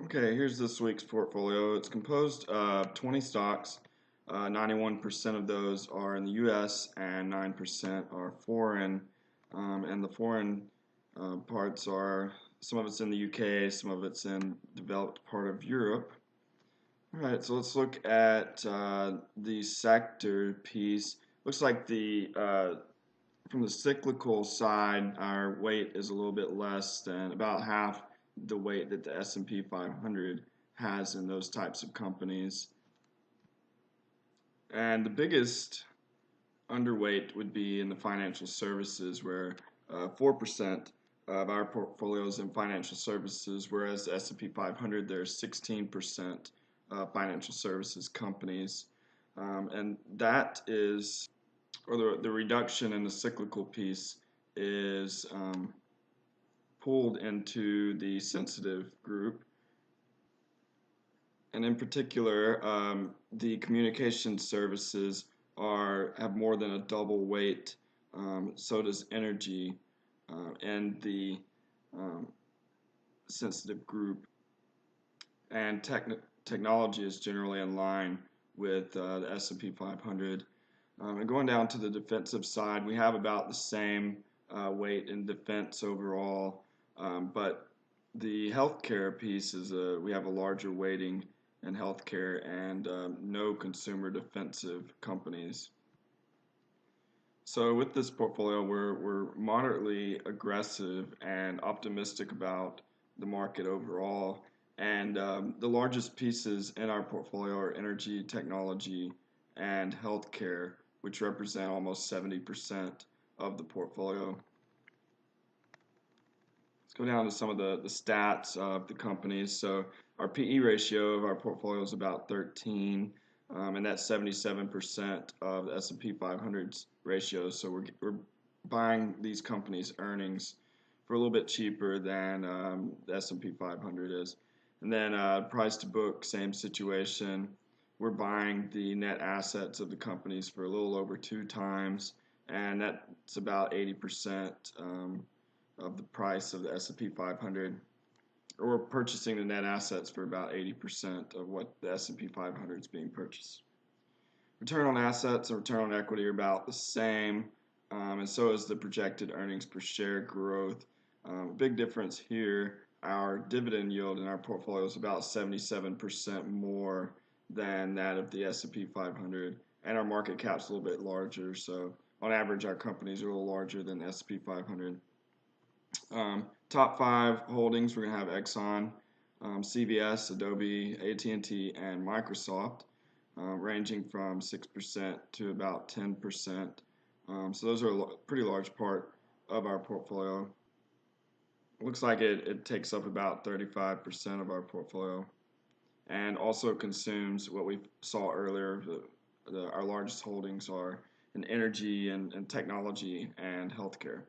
Okay, here's this week's portfolio. It's composed of 20 stocks. 91% of those are in the US and 9% are foreign. And the foreign parts are some of it's in the UK, some of it's in developed part of Europe. All right, so let's look at the sector piece. Looks like the from the cyclical side, our weight is a little bit less than about half the weight that the S&P 500 has in those types of companies. And the biggest underweight would be in the financial services, where 4% of our portfolio is in financial services, whereas the S&P 500, there's 16% financial services companies. And that is, or the reduction in the cyclical piece is pulled into the sensitive group, and in particular, the communication services have more than a double weight. So does energy, and the um, sensitive group, and technology is generally in line with the S&P 500. And going down to the defensive side, we have about the same weight in defense overall, but the healthcare piece is we have a larger weighting in healthcare and no consumer defensive companies. So with this portfolio, we're moderately aggressive and optimistic about the market overall. And the largest pieces in our portfolio are energy, technology, and healthcare, which represent almost 70% of the portfolio. Let's go down to some of the stats of the companies. So our PE ratio of our portfolio is about 13, and that's 77% of the S&P 500's ratio. So we're buying these companies' earnings for a little bit cheaper than the S&P 500 is. And then price to book, same situation. We're buying the net assets of the companies for a little over 2 times, and that's about 80% of the price of the S&P 500. Or we're purchasing the net assets for about 80% of what the S&P 500 is being purchased. Return on assets and return on equity are about the same, and so is the projected earnings per share growth. Big difference here, our dividend yield in our portfolio is about 77% more than that of the S&P 500, and our market cap's a little bit larger, so on average our companies are a little larger than the S&P 500. Top 5 holdings, we're going to have Exxon, CVS, Adobe, AT&T, and Microsoft, ranging from 6% to about 10%. So those are a pretty large part of our portfolio. Looks like it takes up about 35% of our portfolio, and also consumes what we saw earlier. Our largest holdings are in energy and technology and healthcare.